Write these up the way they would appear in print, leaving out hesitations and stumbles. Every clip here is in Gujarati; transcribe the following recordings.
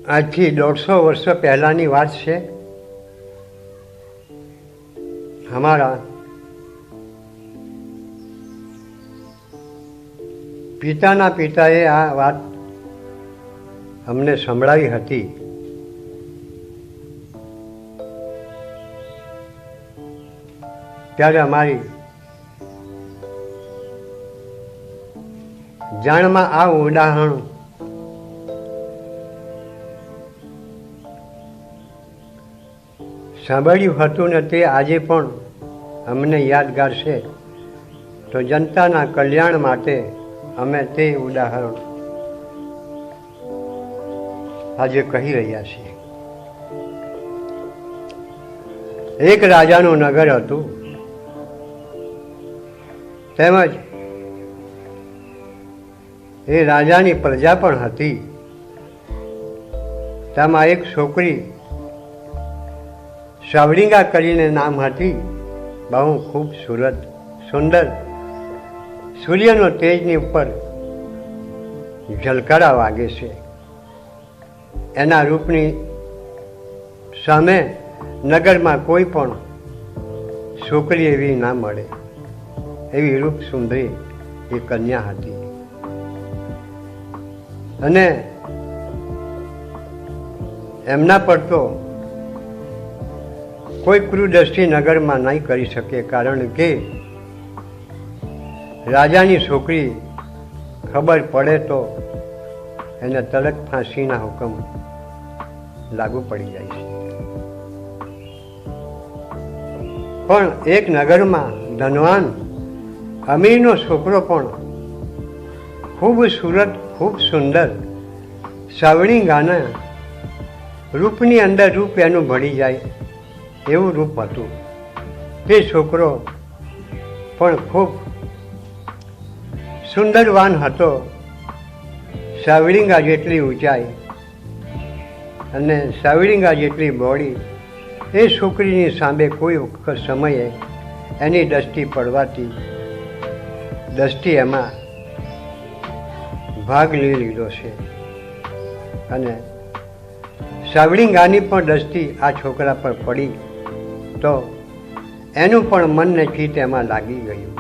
આજથી 150 વર્ષ પહેલાની વાત છે। हमारा પિતાના પિતાએ આ વાત અમને સંભળાવી હતી। ત્યારે અમારી જાણમાં આ ઉદાહરણ સાંભળ્યું હતું ને તે આજે પણ અમને યાદગાર છે। તો જનતાના કલ્યાણ માટે અમે તે ઉદાહરણ આજે કહી રહ્યા છીએ। એક રાજાનું નગર હતું, તેમજ એ રાજાની પ્રજા પણ હતી। તેમાં એક છોકરી સાવલિંગા કરીને નામ હતી। બહુ ખૂબસૂરત સુંદર, સૂર્યનો તેજની ઉપર ઝલકારા વાગે છે। એના રૂપની સામે નગરમાં કોઈ પણ છોકરી એવી ના મળે, એવી રૂપ સુંદરી એ કન્યા હતી। અને એમના પર તો કોઈ કુદૃષ્ટિ નગરમાં નહીં કરી શકે, કારણ કે રાજાની છોકરી ખબર પડે તો એને તરત ફાંસીના હુકમ લાગુ પડી જાય છે। પણ એક નગરમાં ધનવાન અમીરનો છોકરો પણ ખૂબ સુરત, ખૂબ સુંદર, સાવલિંગાના રૂપની અંદર રૂપ એનું ભળી જાય એવું રૂપ હતું। તે છોકરો પણ ખૂબ સુંદરવાન હતો, સાવલિંગા જેટલી ઊંચાઈ અને સાવલિંગા જેટલી બોડી। એ છોકરીની સામે કોઈ વખત સમયે એની દ્રષ્ટિ પડવાથી દ્રષ્ટિ એમાં ભાગ લઈ લીધો છે। અને સાવલિંગાની પણ દ્રષ્ટિ આ છોકરા પર પડી તો એનું પણ મનને ચિત્ત એમાં લાગી ગયું।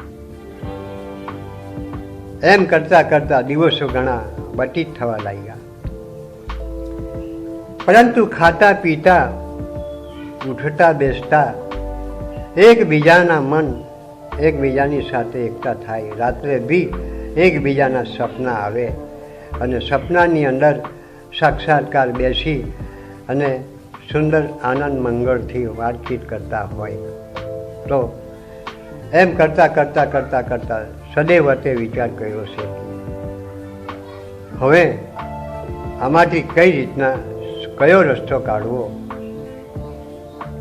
એમ કરતા કરતા દિવસો ઘણા વ્યતીત થવા લાગ્યા। પરંતુ ખાતા પીતા, ઉઠતા બેસતા એકબીજાના મન એકબીજાની સાથે એકતા થાય। રાત્રે બી એકબીજાના સપના આવે અને સપનાની અંદર સાક્ષાત્કાર બેસી અને સુંદર આનંદ મંગળથી વાતચીત કરતા હોય। તો એમ કરતા કરતા કરતા કરતા સદૈવ તે વિચાર કર્યો છે કે હવે આમાંથી કઈ રીતના કયો રસ્તો કાઢવો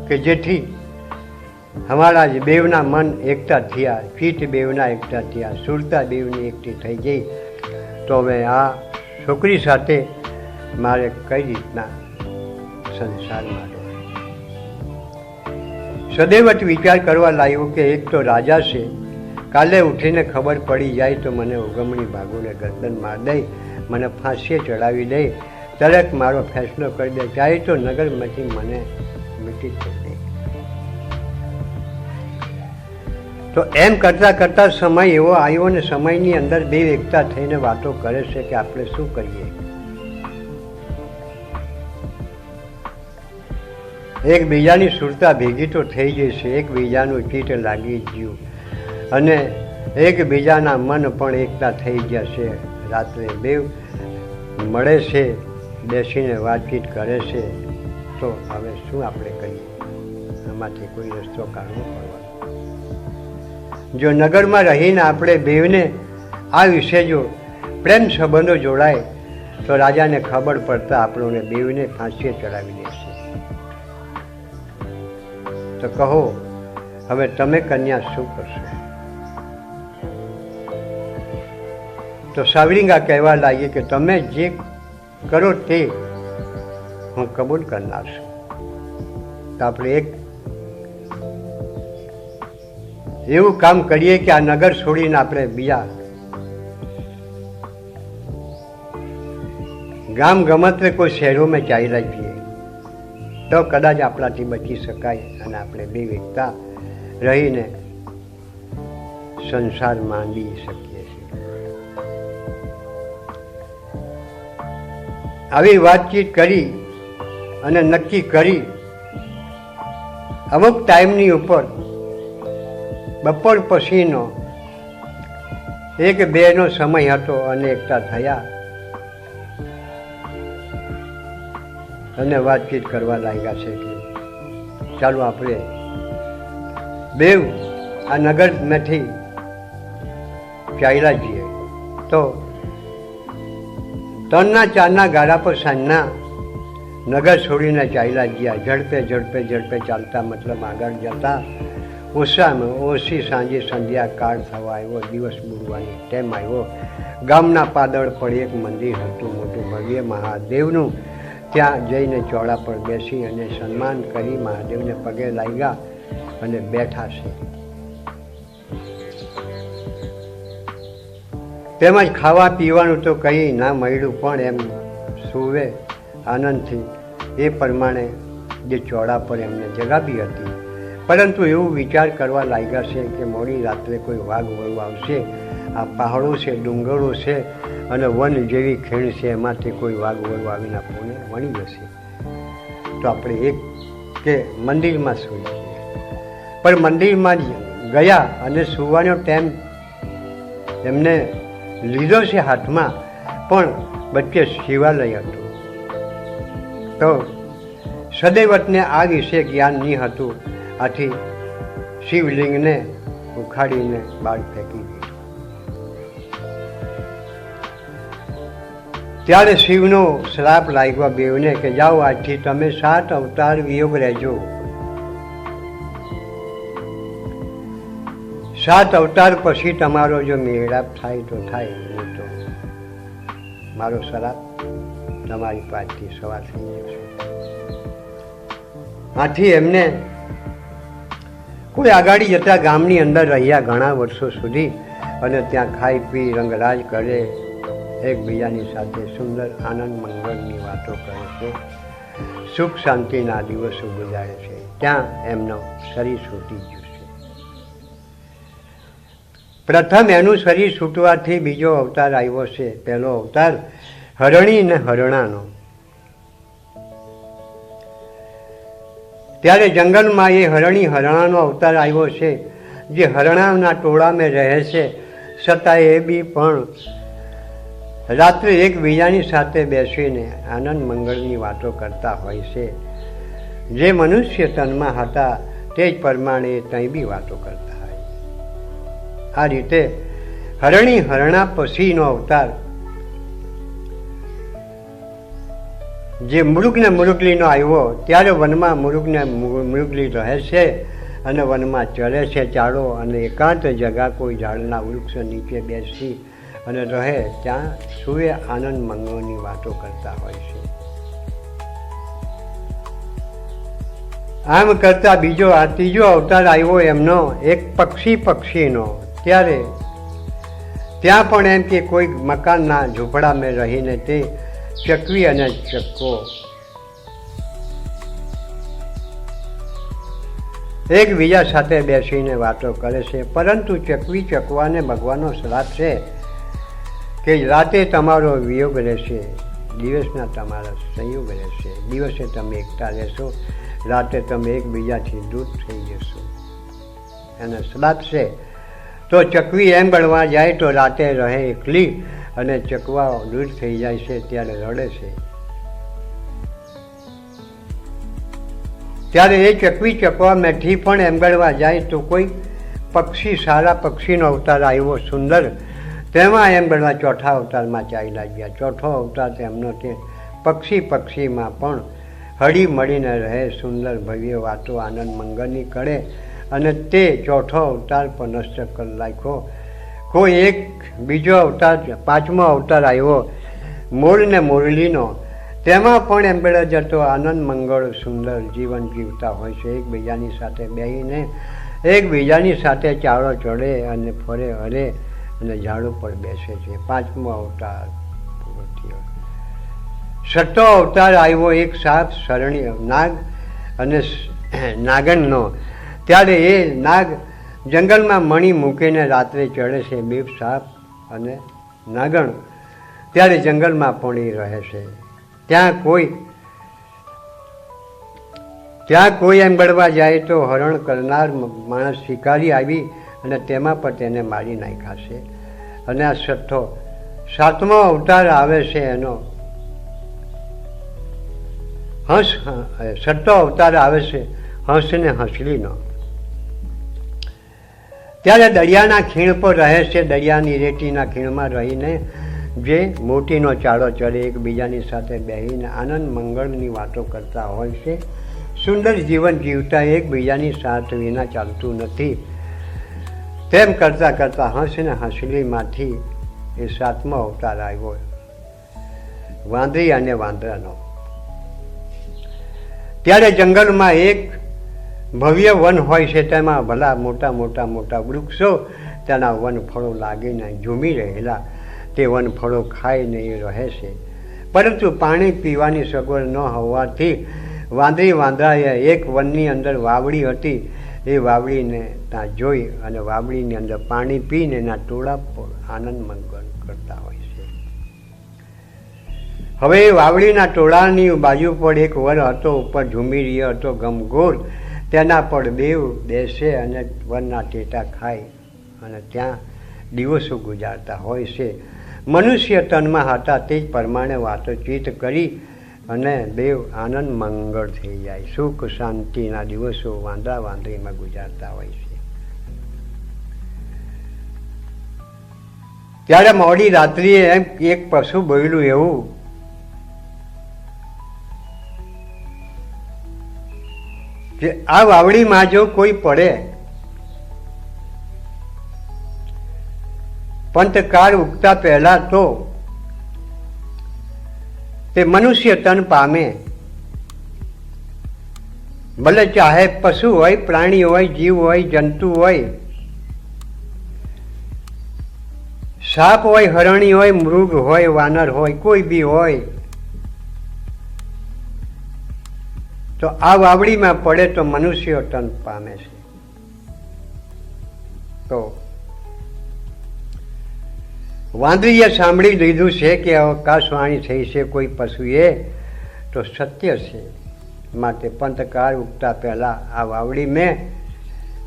કે જેથી અમારા જ બેવના મન એકતા થયા, ચિત્ત બેવના એકતા થયા, સુરતા બેવની એકઠી થઈ ગઈ। તો હવે આ છોકરી સાથે મારે કઈ રીતના સંસાર માટે સદૈવ વિચાર કરવા લાગ્યો કે એક તો રાજા છે, કાલે ઉઠીને ખબર પડી જાય તો મને ઉગમણી ભાગોને ગરદન માર દે, મને ફાંસીએ ચડાવી દે, તરત મારો ફેસલો કરી દે, ચાહે તો નગરમાંથી મને મિટી કરી દે। તો એમ કરતા કરતા સમય એવો આવ્યો ને સમયની અંદર બે એકતા થઈને વાતો કરે છે કે આપણે શું કરીએ। એકબીજાની સુરતા ભેગી તો થઈ જશે, એકબીજાનું ચિત્ત લાગી ગયું અને એકબીજાના મન પણ એકતા થઈ જશે। રાત્રે બે મળે છે, બેસીને વાતચીત કરે છે। તો હવે શું આપણે કરીએ, આમાંથી કોઈ રસ્તો કાઢવો પડવાનો। જો નગરમાં રહીને આપણે બેવને આ વિશે જો પ્રેમ સંબંધો જોડાય તો રાજાને ખબર પડતા આપણને બેવને ફાંસીએ ચડાવી દેશે। તો કહો હવે તમે કન્યા શું કરશો? તો સાવલિંગા કહેવા લાગી કે તમે જે કરો તે હું કબૂલ કરનાર છું। તો આપણે એવું કામ કરીએ કે આ નગર છોડીને આપણે બીજા ગામ ગમત્રે કોઈ શહેરોમાં ચાલ્યા જઈએ તો કદાચ આપણાથી બચી શકાય અને આપણે બે એકતા રહીને સંસાર માંડી શકીએ છીએ. આવી વાતચીત કરી અને નક્કી કરી અમુક ટાઈમની ઉપર બપોર પછીનો 1-2 સમય હતો અને એકતા થયા અને વાતચીત કરવા લાગ્યા છે કે ચાલો આપણે બેવ આ નગરમાંથી ચાલ્યા જઈએ. તો 3-4 ગાળા પર સાંજના નગર છોડીને ચાલ્યા ગયા. ઝડપે ચાલતા, મતલબ આગળ જતા ઓછામાં ઓછી સાંજે સંધ્યા કાળ થવા આવ્યો, દિવસ બુડવાની ટાઈમ આવ્યો. ગામના પાદળ પર એક મંદિર હતું મોટું ભવ્ય મહાદેવનું. ત્યાં જઈને ચોળા પર બેસી અને સન્માન કરી મહાદેવને પગે લાગ્યા અને બેઠા છે. તેમજ ખાવા પીવાનું તો કંઈ ના મળ્યું, પણ એમ સુવે આનંદથી એ પ્રમાણે જે ચોળા પર એમને જગાવી હતી. પરંતુ એવું વિચાર કરવા લાગ્યા છે કે મોડી રાત્રે કોઈ વાઘ વળું આવશે, આ પહાડો છે, ડુંગરો છે અને વન જેવી ખીણ છે, એમાંથી કોઈ વાઘ વળું આવીને આપણને વણી જશે, તો આપણે એક કે મંદિરમાં સૂઈએ. પણ મંદિરમાં જ ગયા અને સૂવાનો ટાઈમ એમને લીધો છે હાથમાં, પણ વચ્ચે શિવાલય હતું. તો સદૈવતને આ વિશે જ્ઞાન નહીં હતું, આથી શિવલિંગને ઉખાડીને બહાર ફેંકી દીધું. ત્યારે શિવનો શ્રાપ લાગ્યો બેવને કે જાઓ, આજથી તમે 7 અવતાર વિયોગ રહેજો. 7 અવતાર પછી તમારો જો મેળાપ થાય તો થાય, નહીં તો મારો શ્રાપ તમારી પાસેથી સવાર થઈ જશે. આથી એમને કોઈ આગાડી જતા ગામની અંદર રહ્યા ઘણા વર્ષો સુધી અને ત્યાં ખાઈ પી રંગરાજ કરે, એકબીજાની સાથે સુંદર આનંદ મંગળની વાતો કરે છે, સુખ શાંતિના દિવસો ગુજારે છે. ત્યાં એમનો શરીર છૂટી ગયું છે. પ્રથમ એનું શરીર છૂટવાથી બીજો અવતાર આવ્યો છે. પહેલો અવતાર હરણી ને હરણાનો. ત્યારે જંગલમાં એ હરણી હરણાનો અવતાર આવ્યો છે, જે હરણાના ટોળામાં રહે છે, છતાં એ બી પણ રાત્રે એકબીજાની સાથે બેસીને આનંદ મંગળની વાતો કરતા હોય છે. જે મનુષ્ય તનમાં હતા તે જ પ્રમાણે ત્યાં બી વાતો કરતા હોય. આ રીતે હરણી હરણા પછીનો અવતાર જે મૃગને મૃગલીનો આવ્યો, ત્યારે વનમાં મૃગને મૃગલી રહે છે અને વનમાં ચરે છે ચાળો, અને એકાંત જગા કોઈ ઝાડના વૃક્ષ નીચે બેસી અને રહે, ત્યાં સૂએ આનંદ મંગળની વાતો કરતા હોય છે. આમ કરતા બીજો આ ત્રીજો અવતાર આવ્યો એમનો એક પક્ષીનો. ત્યારે ત્યાં પણ એમ કે કોઈ મકાનના ઝૂંપડામાં રહીને તે ચકવી અને ચક્કો એકબીજા સાથે બેસીને વાતો કરે છે. પરંતુ ચકવી ચકવાને ભગવાનનો શ્રાપ છે કે રાતે તમારો વિયોગ રહેશે, દિવસના તમારા સંયોગ રહેશે. દિવસે તમે એકતા રહેશો, રાતે તમે એકબીજાથી દૂર થઈ જશો. એને શ્રાપ છે. તો ચકવી એમ ગણવા જાય તો રાતે રહે એકલી અને ચકવા દૂર થઈ જાય છે ત્યારે રડે છે. ત્યારે એ ચકવી ચકવામાંથી પણ એમ ગણવા જાય તો કોઈ પક્ષી, સારા પક્ષીનો અવતાર આવ્યો સુંદર, તેમાં એમ ગણવા ચોથા અવતારમાં ચાલ્યા ગયા. ચોથો અવતાર તેમનો તે પક્ષીમાં પણ હળી મળીને રહે, સુંદર ભવ્ય વાતો આનંદ મંગળની કરે, અને તે ચોથો અવતાર પણ નષ્ટ કરી નાખ્યો. કોઈ એક બીજો અવતાર, પાંચમો અવતાર આવ્યો મોર ને મોરલીનો, તેમાં પણ એમ જતો આનંદ મંગળ સુંદર જીવન જીવતા હોય છે. એકબીજાની સાથે બેસીને એકબીજાની સાથે ચાળો ચડે અને ફરે હરે અને ઝાડુ પર બેસે છે. 5મો અવતાર પૂરો થયો. 6થો અવતાર આવ્યો એક સાપ શરણી નાગ અને નાગણનો. ત્યારે એ નાગ જંગલમાં મણી મૂકીને રાત્રે ચડે છે. બીપ સાપ અને નાગણ ત્યારે જંગલમાં પડી રહે છે. ત્યાં કોઈ એમ બળવા જાય તો હરણ કરનાર માણસ શિકારી આવી અને તેમાં પણ તેને મારી નાખ્યા છે. અને આ 7મો અવતાર આવે છે એનો હંસ. 6થો અવતાર આવે છે હંસ ને હંસલીનો. ત્યારે દરિયાના ખીણ પર રહે છે. દરિયાની રેતીના ખીણમાં રહીને જે મોતીનો ચાળો ચડે એકબીજાની સાથે બેસીને આનંદ મંગળની વાતો કરતા હોય છે. સુંદર જીવન જીવતા એકબીજાની સાથ વિના ચાલતું નથી. તેમ કરતાં કરતાં હંસ ને હંસલીમાંથી એ 7મો અવતાર આવ્યો વાંદરી અને વાંદરાનો. ત્યારે જંગલમાં એક ભવ્ય વન હોય છે. તેમાં ભલા મોટા મોટા મોટા વૃક્ષો તેના વનફળો લાગીને ઝૂમી રહેલા તે વનફળો ખાઈને એ રહે છે. પરંતુ પાણી પીવાની સગવડ ન હોવાથી વાંદરી વાંદરાએ એક વનની અંદર વાવડી હતી. એ વાવડીને ત્યાં જોઈ અને વાવડીની અંદર પાણી પીને એના ટોળા પર આનંદ મંગળ કરતા હોય છે. હવે એ વાવડીના ટોળાની બાજુ પર એક વન હતો, ઉપર ઝૂમી રહ્યો હતો ગમગોર. તેના પર દેવ બેસે અને વનના ટેટા ખાય અને ત્યાં દિવસો ગુજારતા હોય છે. મનુષ્ય તનમાં હતા તે જ પ્રમાણે વાતચીત કરી અને દેવ આનંદ મંગળ થઈ જાય. સુખ શાંતિના દિવસો વાંદરા વાંદરીમાં ગુજારતા હોય છે. ત્યારે મોડી રાત્રિએ એમ એક પશુ બોલ્યું એવું કે આ વાવડીમાં જો કોઈ પડે પંથકાર ઉગતા પહેલા તો તે મનુષ્ય તન પામે. ભલે ચાહે પશુ હોય, પ્રાણી હોય, જીવ હોય, જંતુ હોય, સાપ હોય, હરણી હોય, મૃગ હોય, વાનર હોય, કોઈ બી હોય, તો આ વાવડીમાં પડે તો મનુષ્ય તન પામે છે. તો વાંદરીએ સાંભળી લીધું છે કે આકાશવાણી થઈ છે કોઈ પશુએ, તો સત્ય છે. માટે પંથકાર ઉગતા પહેલા આ વાવડી મેં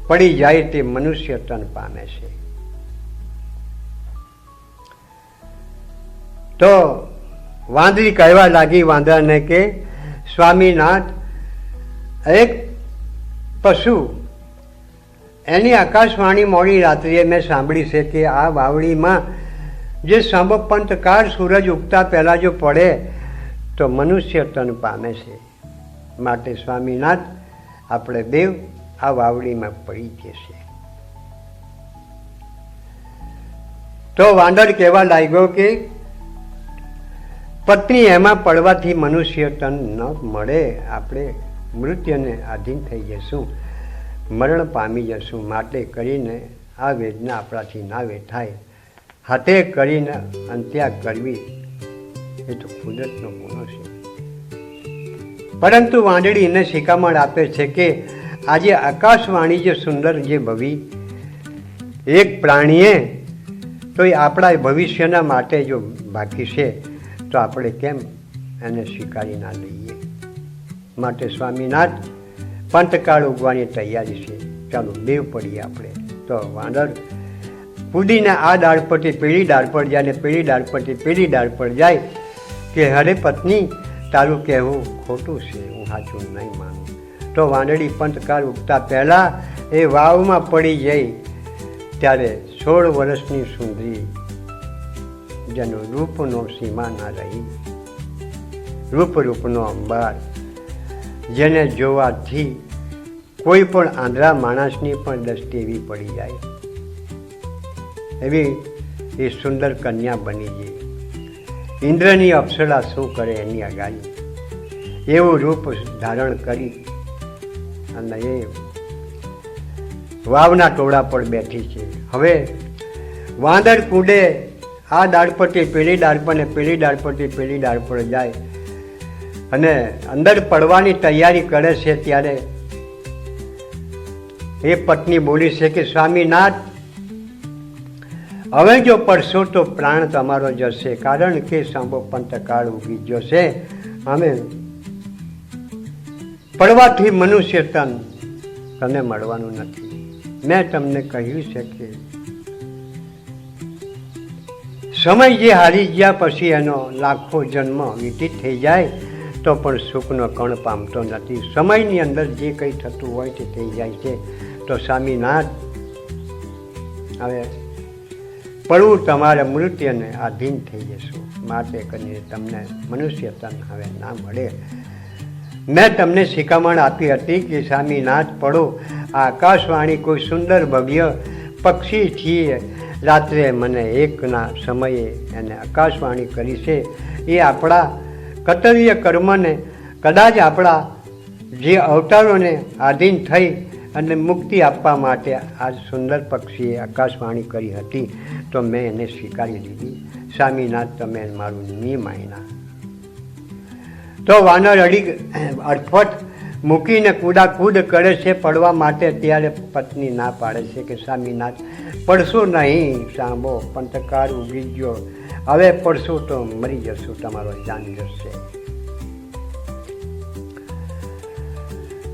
પડી જાય તે મનુષ્ય તન પામે છે. તો વાંદરી કહેવા લાગી વાંદરાને કે સ્વામીનાથ, એક પશુ એની આકાશવાણી મોડી રાત્રિએ મેં સાંભળી છે કે આ વાવડીમાં જે પંથકાર સૂરજ ઉગતા પહેલા જો પડે તો મનુષ્ય તન પામે છે. માટે સ્વામીનાથ, આપણે દેવ આ વાવડીમાં પડી જશે. તો વાંદર કહેવા લાગ્યો કે પત્ની એમાં પડવાથી મનુષ્ય તન ન મળે, આપણે મૃત્યુને આધીન થઈ જશું, મરણ પામી જશું. માટે કરીને આ વેદના આપણાથી ના વેઠાય. હાથે કરીને અંત્યા કરવી એ તો કુદરતનો ગુનો છે. પરંતુ વાંદળી એને શિખામણ આપે છે કે આજે આકાશવાણી જે સુંદર જે ભવી એક પ્રાણીએ તો એ આપણા ભવિષ્યના માટે જો બાકી છે તો આપણે કેમ એને સ્વીકારી ના લઈએ. માટે સ્વામીનાથ, પંથકાળ ઉગવાની તૈયારી છે, ચાલો દેવ પડીએ આપણે. તો વાંદર કૂદીને આ ડાળ પરથી પેલી ડાળ પર જાય ને પેલી ડાળ પરથી પેલી ડાળ પર જાય કે હરે પત્ની, તારું કહેવું ખોટું છે, હું સાચું નહીં માનું. તો વાંદળી પંથકાર ઉગતા પહેલા એ વાવમાં પડી જઈ. ત્યારે 16 વર્ષની સુંદરી જેનો રૂપનો સીમા ના રહી, રૂપનો અંબાર, જેને જોવાથી કોઈ પણ આંધળા માણસની પણ દ્રષ્ટિ એવી પડી જાય, એવી એ સુંદર કન્યા બની ગઈ. ઇન્દ્રની અપ્સરા શું કરે એની આગાહી, એવું રૂપ ધારણ કરી અને એ વાવના ટોળા પર બેઠી છે. હવે વાંદર કૂદે આ ડાળ પરથી પેલી ડાળ પર ને પેલી ડાળ પરથી પેલી ડાળ પર જાય અને અંદર પડવાની તૈયારી કરે છે. ત્યારે એ પત્ની બોલી છે કે સ્વામીનાથ, હવે જો પડશો તો પ્રાણ તમારો જશે, કારણ કે સાંભો પંથકાળ ઉગી ગયો છે. અમે પડવાથી મનુષ્ય તન તને મળવાનું નથી. મેં તમને કહ્યું છે કે સમય જે હારી ગયા પછી એનો લાખો જન્મ વીતી થઈ જાય તો પણ સુખનો કણ પામતો નથી. સમયની અંદર જે કંઈ થતું હોય તે થઈ જાય છે. તો સ્વામીનાથ, હવે પડવું તમારે મૃત્યુને આધીન થઈ જશો, માટે કરીને તમને મનુષ્ય તન હવે ના મળે. મેં તમને શિખામણ આપી હતી કે સ્વામીનાથ પડો. આ આકાશવાણી કોઈ સુંદર ભવ્ય પક્ષી છીએ, રાત્રે મને એકના સમયે એને આકાશવાણી કરી છે. એ આપણા કર્તવ્ય કર્મને કદાચ આપણા જે અવતારોને આધીન થઈ અને મુક્તિ આપવા માટે આ સુંદર પક્ષીએ આકાશવાણી કરી હતી. તો મેં એને સ્વીકારી લીધી. સ્વામીનાથ, તમે મારું નિયમ માન્યા. તો વાનર અડફટ મૂકીને કૂદાકૂદ કરે છે પડવા માટે. ત્યારે પત્ની ના પાડે છે કે સ્વામીનાથ, પડશો નહીં. સાંભો પંથકાળ ઉગી ગયો, હવે પડશો તો મરી જશો, તમારો જાન જશે.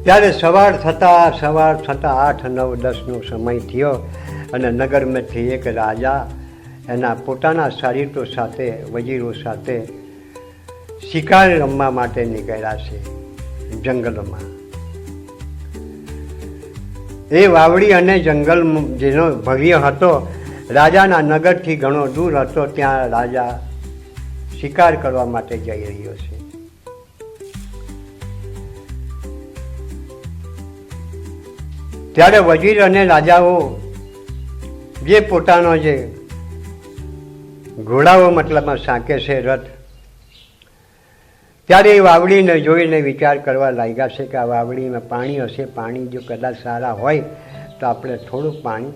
ત્યારે સવાર થતાં 8, 9, 10નો સમય થયો અને નગરમાંથી એક રાજા એના પોતાના સારીતો સાથે, વજીરો સાથે શિકાર રમવા માટે નીકળ્યા છે જંગલમાં. એ વાવડી અને જંગલ જેનો ભવ્ય હતો, રાજાના નગરથી ઘણો દૂર હતો, ત્યાં રાજા શિકાર કરવા માટે જઈ રહ્યો છે. ત્યારે વજીર અને રાજાઓ જે પોતાનો જે ઘોડાઓ મતલબમાં સાંકે છે રથ, ત્યારે એ વાવડીને જોઈને વિચાર કરવા લાગ્યા છે કે આ વાવડીમાં પાણી હશે, પાણી જો કદાચ સારા હોય તો આપણે થોડુંક પાણી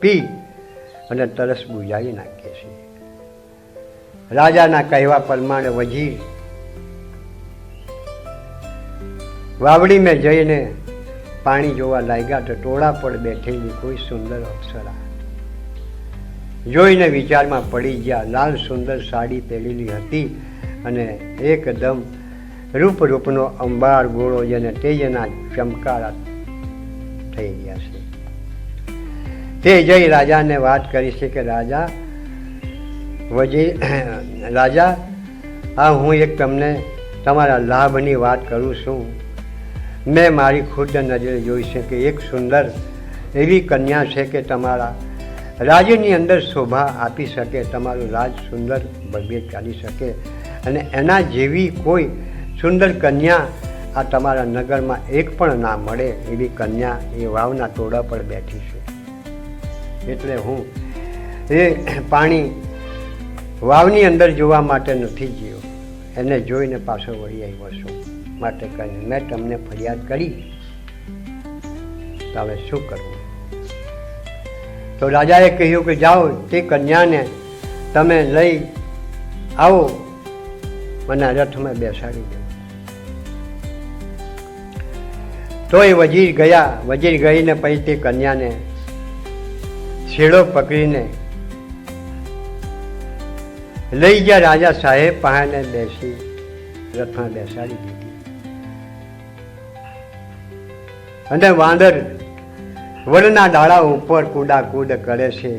પી અને તરસ બુજાવી નાખીએ છીએ. રાજાના કહેવા પ્રમાણે વજીર વાવડીમાં જઈને પાણી જોવા લાગ્યા તો ટોળા પર બેઠેલી કોઈ સુંદર અપ્સરા જોઈને વિચારમાં પડી ગયા. લાલ સુંદર સાડી પહેરેલી હતી અને એકદમ રૂપનો અંબાર ગોળો જેને તેજના ચમકારા થઈ ગયા છે. તે જઈ રાજાને વાત કરી છે કે રાજા, હા, હું એક તમને તમારા લાભની વાત કરું છું. મેં મારી ખુદ નજરે જોઈ છે કે એક સુંદર એવી કન્યા છે કે તમારા રાજ્યની અંદર શોભા આપી શકે, તમારું રાજ સુંદર ભવ્ય ચાલી શકે, અને એના જેવી કોઈ સુંદર કન્યા આ તમારા નગરમાં એક પણ ના મળે. એવી કન્યા એ વાવના ટોળા પર બેઠી છે. એટલે હું એ પાણી વાવની અંદર જોવા માટે નથી ગયો, એને જોઈને પાછો વળી આવ્યો છું. માટે કરીને મેં તમને ફરિયાદ કરી, તો હવે શું કરવું? તો રાજાએ કહ્યું કે જાઓ, તે કન્યાને તમે લઈ આવો, મને રથમાં બેસાડી દો. તો એ વજીર ગયા. વજીર ગઈને પછી તે કન્યાને છેડો પકડીને લઈ ગયા રાજા સાહેબ પાસે, બેસી રથમાં બેસાડી દીધી. અને વાંદર વડના ડાળા ઉપર કૂદાકૂદ કરે છે.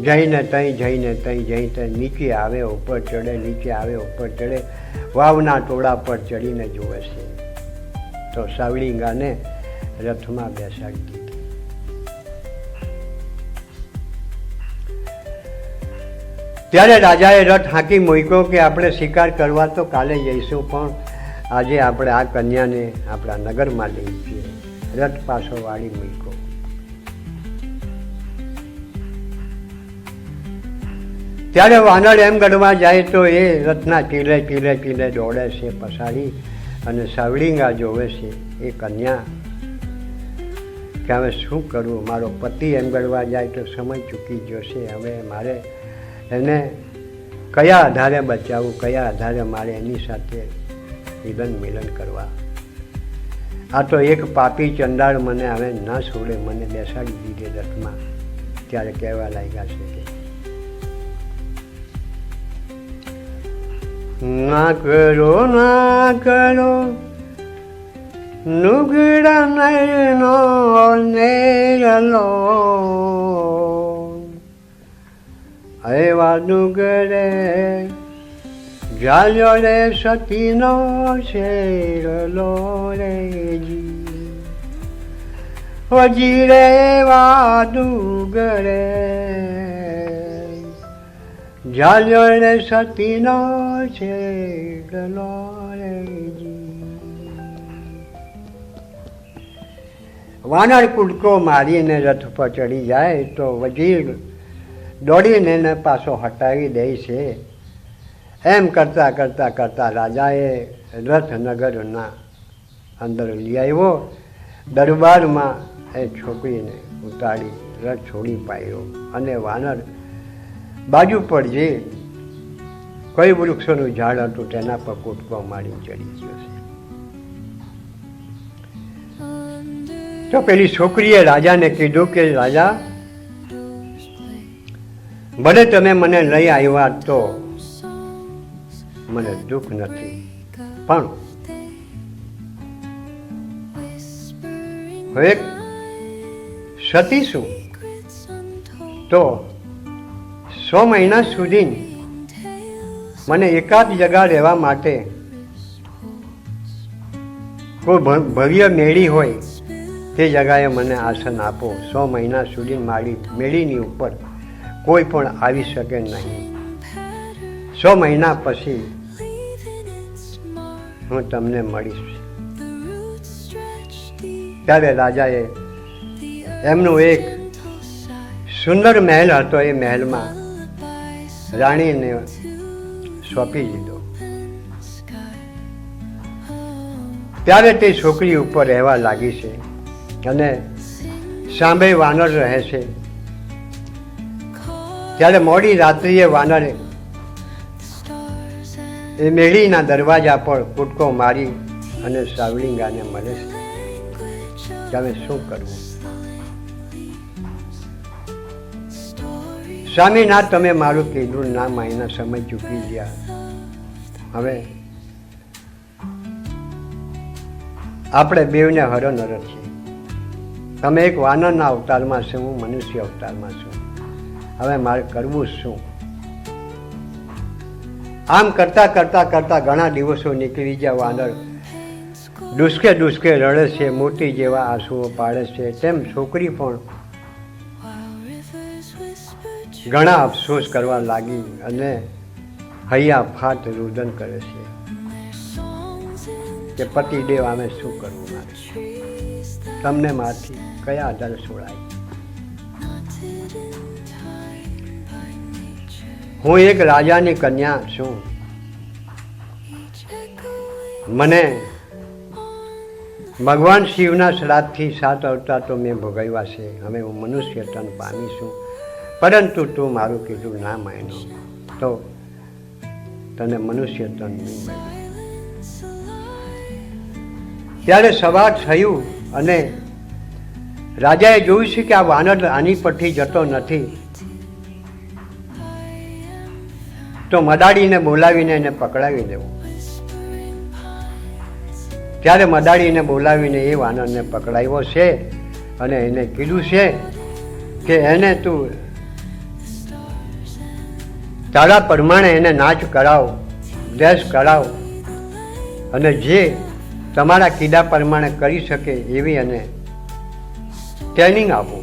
જઈને તઈ નીચે આવે, ઉપર ચડે, નીચે આવે, ઉપર ચડે, વાવના ટોળા પર ચડીને જુએ છે. તો સાવળીંગાને રથમાં બેસાડી દીધી. ત્યારે રાજાએ રથ હાંકી મૂક્યો કે આપણે શિકાર કરવા તો કાલે જઈશું, પણ આજે આપણે આ કન્યાને આપણા નગરમાં લઈ છીએ. રથ પાછો વાળી મૂક્યો. ત્યારે વાનર એમ ગઢવા જાય તો એ રથના પીલે દોડે છે પછાડી, અને સાવળીંગા જોવે છે એ કન્યા કે હવે શું કરવું, મારો પતિ એંગળવા જાય તો સમય ચૂકી જશે, હવે મારે એને કયા આધારે બચાવવું, કયા આધારે મારે એની સાથે મિલન મિલન કરવા. આ તો એક પાપી ચંડાળ મને હવે ન છોડે, મને બેસાડી દીધી રથમાં. ત્યારે કહેવા લાગ્યા છે કે ના કરો નુગડા નયનો નેરલો, એવા નુગડે જાલ્યો રે સતીનો શેરલો રેજી, હજી રે એવા નુગડે જાલ્યો રે સતીનો શેરલો રેજી. વાનર કૂદકો મારીને રથ પર ચડી જાય તો વજીર દોડીને એને પાછો હટાવી દે છે. એમ કરતાં કરતાં કરતાં રાજાએ રથનગરના અંદર લઈ આવ્યો. દરબારમાં એ છોકરીને ઉતારી રથ છોડી પાડ્યો અને વાનર બાજુ પર જે કઈ વૃક્ષોનું ઝાડ હતું તેના પર કૂદકો મારી ચડી ગયો છે. તો પેલી છોકરીએ રાજાને કીધું કે રાજા, ભલે તમે મને લઈ આવ્યા તો મને દુઃખ નથી, પણ હવે સતી છું તો 6 મહિના સુધી મને એકાદ જગા રહેવા માટે કોઈ ભવ્ય મેળી હોય તે જગાએ મને આસન આપો. 6 મહિના સુધી મારી મેળીની ઉપર કોઈ પણ આવી શકે નહીં. 6 મહિના પછી હું તમને મળીશ. ત્યારે રાજાએ એમનો એક સુંદર મહેલ હતો, એ મહેલમાં રાણીને સોંપી દીધો. ત્યારે તે છોકરી ઉપર રહેવા લાગી છે અને સાંભે વાનર રહે છે. ત્યારે મોડી રાત્રિએ વાનરે એ મેળીના દરવાજા પર કૂદકો મારી અને સાવલિંગાને મળે છે. તમે શું કરવું? સ્વામીનાથ, તમે મારું કીધું ના માયના સમય ચૂકી ગયા. હવે આપણે બેવને હરણ હરણ છીએ. તમે એક વાનરના અવતારમાં છો, હું મનુષ્ય અવતારમાં છું. હવે મારે કરવું શું? આમ કરતા કરતા કરતા ઘણા દિવસો નીકળી ગયા. વાનર ડુસકે ડુસકે રડે છે, મોતી જેવા આંસુઓ પાડે છે. તેમ છોકરી પણ ઘણા અફસોસ કરવા લાગી અને હૈયા ફાટ રુદન કરે છે કે પતિદેવ, આમે શું કરવું મારે? તમને મારથી કયા આધારે છોડાય? હું એક રાજાની કન્યા છું. મને ભગવાન શિવના શ્રાદ્ધથી 7 અવતાર તો મેં ભોગવ્યા છે. હવે હું મનુષ્ય તન પામી છું, પરંતુ તું મારું કીધું ના માન્યો તો તને મનુષ્ય તન નહીં મળે. ત્યારે સવાર થયું અને રાજાએ જોયું છે કે આ વાનર આની પરથી જતો નથી, તો મદાડીને બોલાવીને એને પકડાવી દેવું. ત્યારે મદાડીને બોલાવીને એ વાનરને પકડાવ્યો છે અને એને કીધું છે કે એને તું તારા પ્રમાણે એને નાચ કરાવ, ડ્રેસ કરાવ અને જે તમારા કીધા પ્રમાણે કરી શકે એવી એને ટ્રેનિંગ આપો.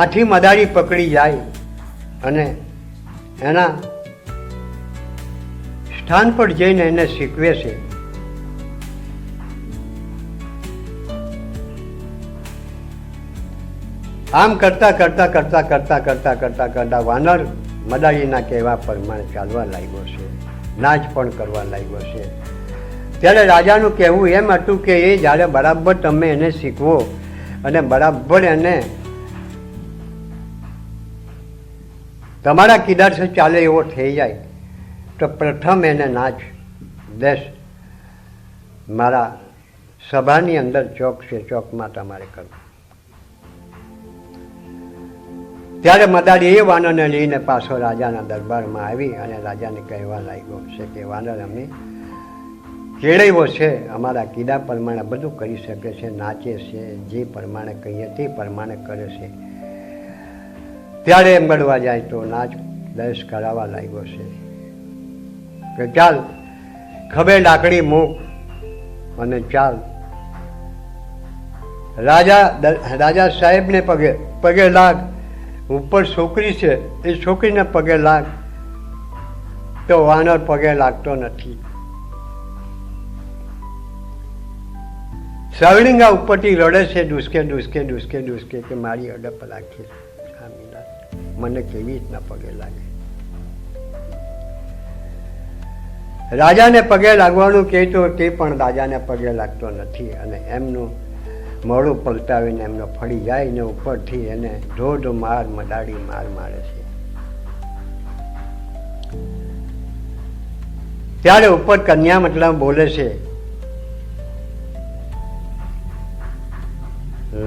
આથી મદારી પકડી જાય અને એના સ્થાન પર જઈને એને શીખવે છે. આમ કરતા કરતા કરતા કરતા કરતા કરતા કરતા વાનર મદારીના કહેવા પ્રમાણે ચાલવા લાગ્યો છે, નાચ પણ કરવા લાગ્યો છે. ત્યારે રાજાનું કહેવું એમ હતું કે એ જ્યારે બરાબર તમે એને શીખવો અને બરાબર એને તમારા કીધા ચાલે એવો થઈ જાય તો પ્રથમ એને નાચ દેશ મારા સભાની અંદર ચોક છે, ચોકમાં તમારે કરવું. ત્યારે મદારી એ વાનરને લઈને પાછો રાજાના દરબારમાં આવી અને રાજાને કહેવા લાગ્યો છે કે વાનર અમે કેળવ્યો છે, અમારા કીધા પ્રમાણે બધું કરી શકે છે, નાચે છે, જે પ્રમાણે કહીએ તે પ્રમાણે કરે છે. ત્યારે એમ મળવા જાય તો નાચ દસ કરાવવા લાગ્યો છે કે ચાલ ખભે લાકડી મૂક અને ચાલ. રાજા સાહેબને પગે લાગ, ઉપર છોકરી છે એ છોકરીને પગે લાગ, તો વાનર પગે લાગતો નથી. સવલિંગા ઉપરથી રડે છે, ડુસકે ડુસકે ડુસકે ડુસકે કે મારી અડપ રાખી મને કેવી રીતના પગે લાગે. રાજાને પગે લાગવાનું કહેતો તે પણ રાજાને પગે લાગતો નથી અને એમનું મોડું પલટાવીને એમનો ફળી જાય ને ઉપરથી એને ધોધ માર મડાડી માર મારે છે. ત્યારે ઉપર કન્યા મતલબ બોલે છે,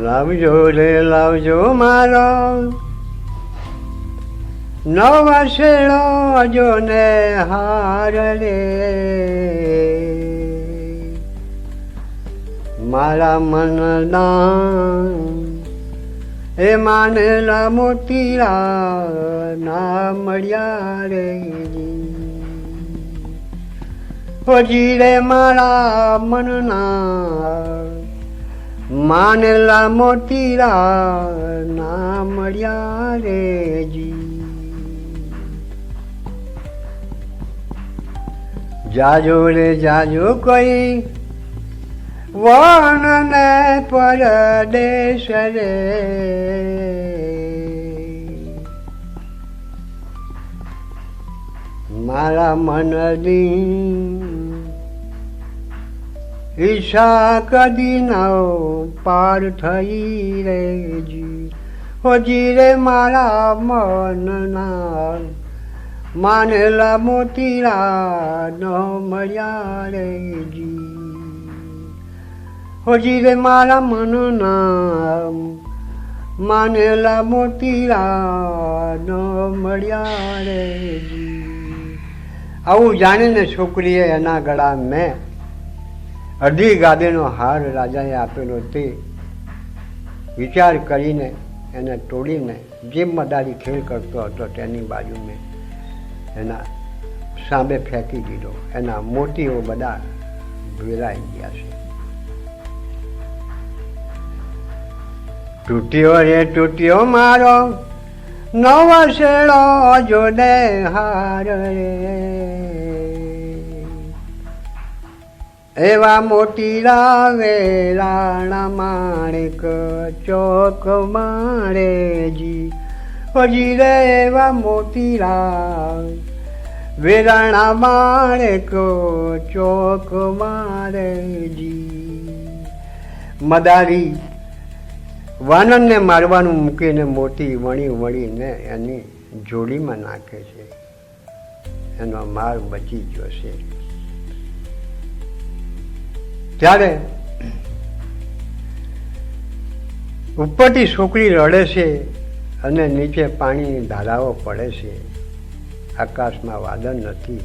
લાવજો રે લાવજો મારો નવા શેળો જો ને હાર રે, મારા મનના એ માનેલા મોતીરા ના મળ્યા રે. હોજી રે મારા મનના માનેલા મોતીરા ના મળ્યા રેજી. જાજો રે જાજો કોઈ વન ને પરદેશ રે, મારા મનની ઈચ્છા કદી ન પાર થઈ રેજી. હોજી રે મારા મનના માનેલા મોતીરા ન મળ્યા રેજી. હોજી રે મારા મનના માનેલા મોતીરા ન મળ્યા રેજી. આવું જાણીને છોકરીએ એના ગળા મેં અઢી ગાદીનો હાર રાજાએ આપેલો તે વિચાર કરીને એને તોડીને જે મદારી ખેલ કરતો હતો તેની બાજુ મેં એના સામે ફેંકી દીધો. એના મોતીઓ બધા વેરાઈ ગયા છે. તૂટ્યો રે તૂટ્યો મારો નવો શેળો જોડે હાર રે, એવા મોતીરા વેરાણા માણેક ચોક મારેજી. હજી રે એવા મોતીરા વેરાણા માણેક ચોક મારેજી. મદારી વાનરને મારવાનું મૂકીને મોતી વણી વણીને એની જોડીમાં નાખે છે. એનો માર બચી ગયો છે. ત્યારે ઉપરથી છોકરી રડે છે અને નીચે પાણીની ધારાઓ પડે છે. આકાશમાં વાદળ નથી,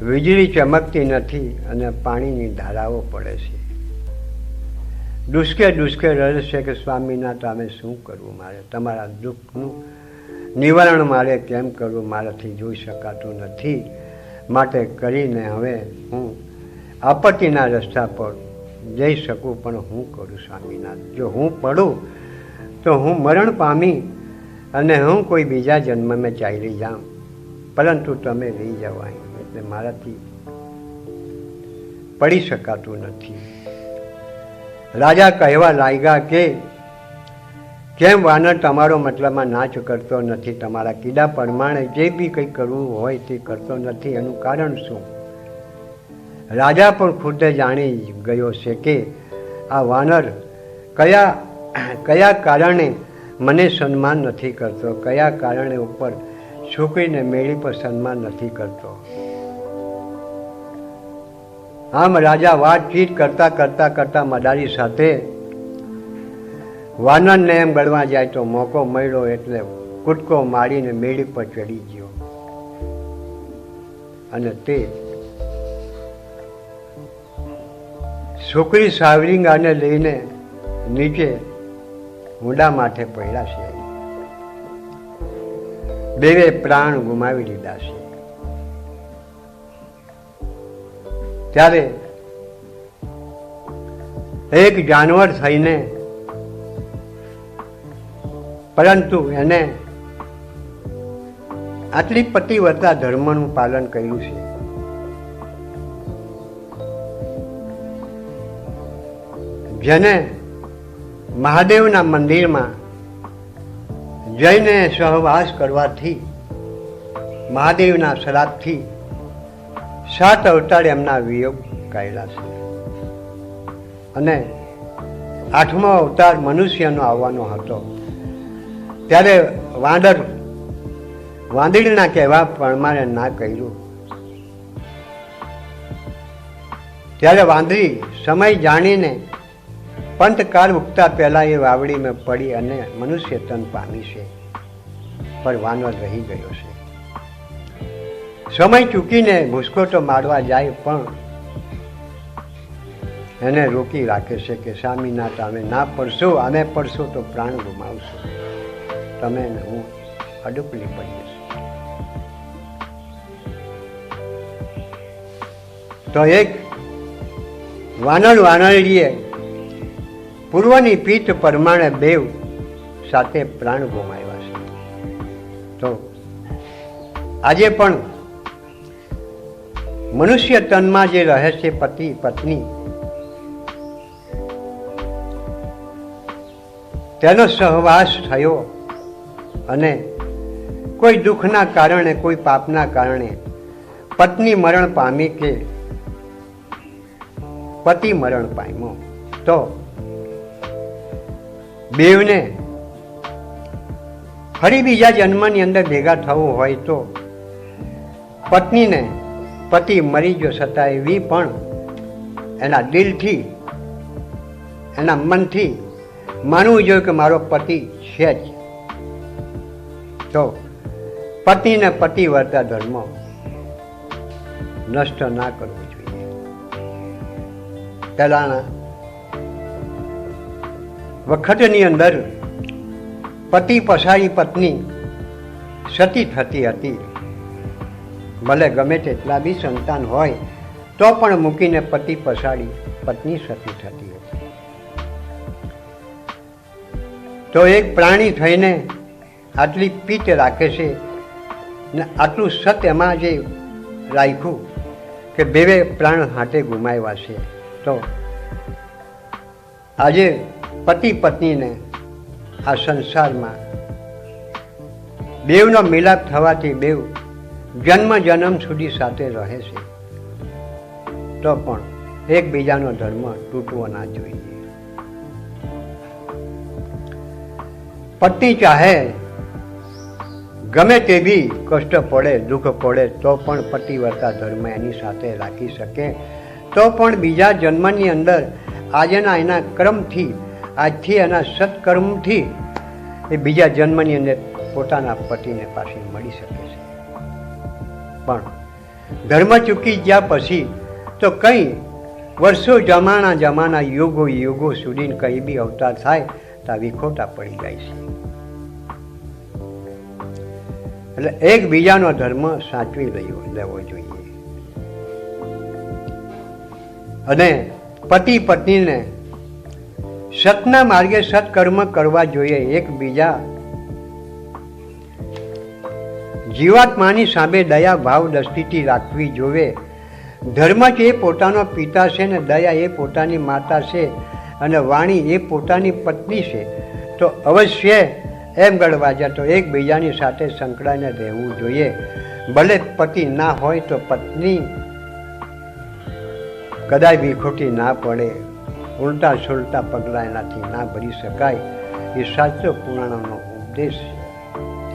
વીજળી ચમકતી નથી અને પાણીની ધારાઓ પડે છે. ડુસકે ડુસકે રડે છે કે સ્વામીનાથ અમે શું કરવું, મારે તમારા દુઃખનું નિવારણ મારે કેમ કરવું, મારાથી જોઈ શકાતું નથી. માટે કરીને હવે હું આપત્તિના રસ્તા પર જઈ શકું, પણ હું કરું સ્વામીનાથ? જો હું પડું તો હું મરણ પામી અને હું કોઈ બીજા જન્મમાં ચાલી જાઉં, પરંતુ તમે રહી જાઓ અહીં, એટલે મારાથી પડી શકાતું નથી. રાજા કહેવા લાગ્યા કે કેમ વાનર તમારો મતલબમાં નાચ કરતો નથી, તમારા કીધા પ્રમાણે જે બી કંઈ કરવું હોય તે કરતો નથી, એનું કારણ શું? રાજા પણ ખુદે જાણી ગયો છે કે આ વાનર કયા કયા કારણે મને સન્માન નથી કરતો, કયા કારણે ઉપર છોકરીને મેળી પર સન્માન નથી કરતો. આમ રાજા વાતચીત કરતા કરતા કરતા મદારી સાથે વાનરને એમ ગળવા જાય તો મોકો મળ્યો એટલે કૂદકો મારીને મેળી પર ચડી ગયો અને તે છોકરી સાવરિંગાને લઈને નીચે ઊંડા માથે પડ્યા છે. બેવે પ્રાણ ગુમાવી દીધા છે. ત્યારે એક જાનવર થઈને પરંતુ એને આટલી પતિવ્રતા ધર્મનું પાલન કર્યું છે. જેને મહાદેવના મંદિરમાં જઈને સહવાસ કરવાથી મહાદેવના શ્રાપથી 7 અવતાર એમના વિયોગ કરેલા છે અને 8મો અવતાર મનુષ્યનો આવવાનો હતો. ત્યારે વાંદડીના કહેવા પ્રમાણે ના કર્યું. ત્યારે વાંદડી સમય જાણીને પંતકાળ ઉગતા પહેલા એ વાવડીમાં પડી અને મનુષ્ય તન પામી છે, પણ વાનર રહી ગયો છે. સમય ચૂકીને ભૂસકોટો મારવા જાય પણ એને રોકી રાખે છે કે સ્વામીનાથ અમે ના પડશો, અમે પડશો તો પ્રાણ ગુમાવશો, તમે ને હું અડકલી પડીએ છીએ. તો એક વાનરડીએ પૂર્વની પીઠ પ્રમાણે બેવ સાથે પ્રાણ ગુમાવ્યા છે. તો આજે પણ મનુષ્ય તનમાં જે રહે છે પતિ પત્ની, તેનો સહવાસ થયો અને કોઈ દુઃખના કારણે, કોઈ પાપના કારણે પત્ની મરણ પામી કે પતિ મરણ પામ્યો, તો બેવને ફરી બીજા જન્મની અંદર ભેગા થવું હોય તો પત્નીને પતિ મરી ગયો છતાં એવી પણ એના દિલથી, એના મનથી માનવું જોઈએ કે મારો પતિ છે જ. તો પતિને પતિવ્રતા ધર્મ નષ્ટ ના કરવો જોઈએ. પહેલાના વખતની અંદર પતિ પછાડી પત્ની સતી થતી હતી. ભલે ગમે તેટલા બી સંતાન હોય તો પણ મૂકીને પતિ પછાડી પત્ની સતી થતી હતી. તો એક પ્રાણી થઈને આટલી પીઠ રાખે છે ને આટલું સત એમાં જે રાખ્યું કે બેવે પ્રાણ હાથે ગુમાવ્યા છે. તો આજે પતિ પત્નીને આ સંસારમાં બેવનો મિલાપ થવાથી બેવ જન્મ જન્મ સુધી સાથે રહે છે. તો પણ એકબીજાનો ધર્મ તૂટવો ના જોઈએ. પત્ની ચાહે ગમે તેવી કષ્ટ પડે, દુઃખ પડે તો પણ પતિવ્રતા ધર્મ એની સાથે રાખી શકે. તો પણ બીજા જન્મની અંદર આજના એના કર્મથી, આજથી એના સત્કર્મથી એ બીજા જન્મની અંદર પોતાના પતિને પાછી મળી શકે છે. પણ ધર્મ ચૂકી ગયા પછી તો કંઈ વર્ષો જમાના યુગો સુધી કંઈ બી અવતાર થાય તો વિખોટા પડી જાય છે. એટલે એકબીજાનો ધર્મ સાચવી લેવો જોઈએ અને પતિ પત્નીને સતના માર્ગે સત્કર્મ કરવા જોઈએ. એકબીજા જીવાત્માની સામે દયા ભાવ દ્રષ્ટિથી રાખવી જોઈએ. ધર્મ જ એ પોતાનો પિતા છે ને દયા એ પોતાની માતા છે અને વાણી એ પોતાની પત્ની છે. તો અવશ્ય એમ ગણવા જાય તો એકબીજાની સાથે સંકળાઈને રહેવું જોઈએ. ભલે પતિ ના હોય તો પત્ની કદાચ વિખોટી ના પડે, ઉલટા સુલટા પગલાં એનાથી ના ભરી શકાય. એ સાચો પુરાણોનો ઉપદેશ.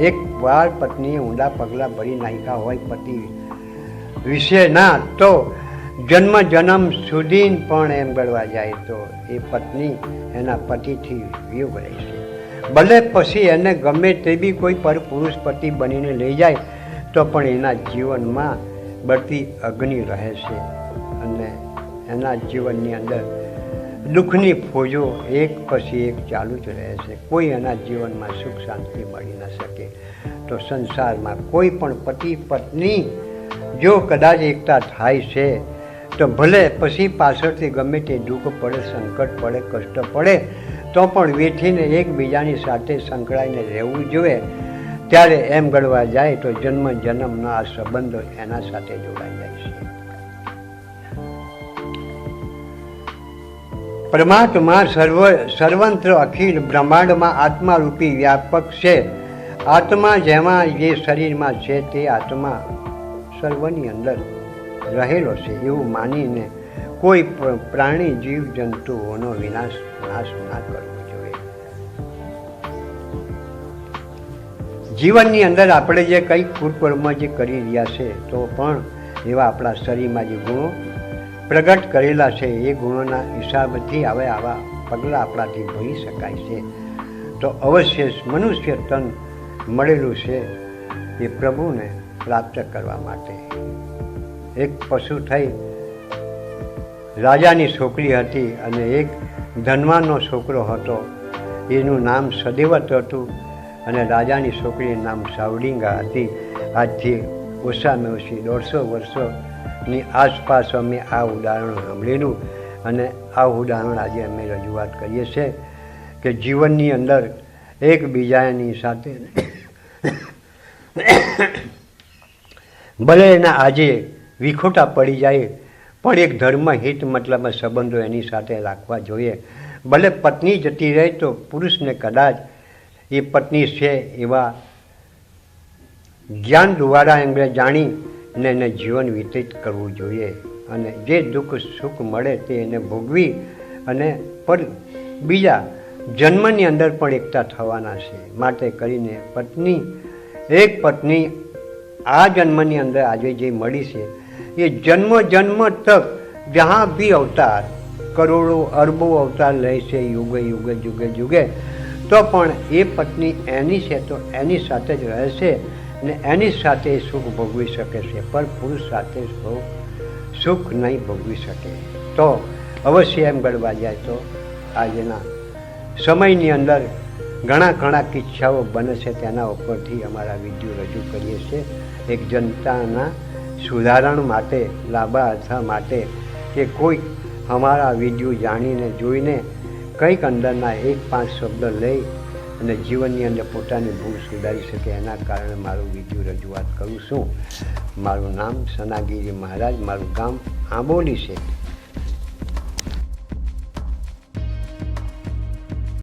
એક વાર પત્નીએ ઊંડા પગલાં ભરી નાખ્યા હોય પતિ વિશે ના, તો જન્મ જન્મ સુધી પણ એમ ગણવા જાય તો એ પત્ની એના પતિથી વિયોગ રહેશે. ભલે પછી એને ગમે તે બી કોઈ પર પુરુષ પતિ બનીને લઈ જાય તો પણ એના જીવનમાં બળતી અગ્નિ રહે છે અને એના જીવનની અંદર દુઃખની ફોજો એક પછી એક ચાલુ જ રહે છે. કોઈ એના જીવનમાં સુખ શાંતિ મળી ન શકે. તો સંસારમાં કોઈ પણ પતિ પત્ની જો કદાચ એકતા થાય છે તો ભલે પછી પાછળથી ગમે તે દુઃખ પડે, સંકટ પડે, કષ્ટ પડે તો પણ વેઠીને એકબીજાની સાથે સંકળાઈને રહેવું જોઈએ. ત્યારે એમ ગણવા જાય તો જન્મ જન્મનો આ સંબંધો એના સાથે જોડાઈ જાય છે. પરમાત્મા સર્વત્ર અખિલ બ્રહ્માંડમાં આત્મારૂપી વ્યાપક છે. આત્મા જેમાં જે શરીરમાં છે તે આત્મા સર્વની અંદર રહેલો છે એવું માનીને કોઈ પ્રાણી જીવ જંતુઓનો નાશ ના કરવો જોઈએ. જીવનની અંદર આપણે જે કંઈક કુકર્મ જે કરી રહ્યા છે તો પણ એવા આપણા શરીરમાં જે ગુણો પ્રગટ કરેલા છે એ ગુણોના હિસાબથી હવે આવા પગલાં આપણાથી ભરી શકાય છે. તો અવશ્ય મનુષ્ય તન મળેલું છે એ પ્રભુને પ્રાપ્ત કરવા માટે. એક પશુ થઈ રાજાની છોકરી હતી અને એક ધનવાનનો છોકરો હતો. એનું નામ સદેવત હતું અને રાજાની છોકરીનું નામ સાવડિંગા હતી. આજથી ઓછામાં ઓછી 150 વર્ષોની આસપાસ અમે આ ઉદાહરણ સાંભળેલું અને આ ઉદાહરણ આજે અમે રજૂઆત કરીએ છીએ કે જીવનની અંદર એકબીજાની સાથે ભલે એના આજે વિખોટા પડી જાય પણ એક ધર્મ હિત મતલબમાં સંબંધો એની સાથે રાખવા જોઈએ. ભલે પત્ની જતી રહે તો પુરુષને કદાચ એ પત્ની છે એવા જ્ઞાન દ્વારા એમને જાણીને એને જીવન વ્યતીત કરવું જોઈએ અને જે દુઃખ સુખ મળે તે એને ભોગવી અને પર બીજા જન્મની અંદર પણ એકતા થવાના છે. માટે કરીને એક પત્ની આ જન્મની અંદર આજે જે મળી છે એ જન્મ જન્મ તક જहाँ भी અવતાર કરોડો અરબો અવતાર લે છે યુગે યુગે જુગે જુગે તો પણ એ પત્ની એની છે તો એની સાથે જ રહે છે ને એની સાથે સુખ ભોગવી શકે છે પણ પુરુષ સાથે સુખ નહીં ભોગવી શકે. તો અવશ્ય એમ ગણવા જાય તો આજના સમયની અંદર ઘણા કિસ્સાઓ બને છે. તેના ઉપરથી અમારા વિડીયો રજૂ કરીએ છીએ એક જનતાના સુધારણ માટે, લાંબા અર્થા માટે કે કોઈ અમારા વિડીયો જાણીને જોઈને કંઈક અંદરના 1-5 શબ્દ લઈ અને જીવનની અંદર પોતાની ભૂલ સુધારી શકે એના કારણે મારું વિડીયો રજૂઆત કરું છું. મારું નામ સનાગીરી મહારાજ, મારું ગામ આંબોલી છે.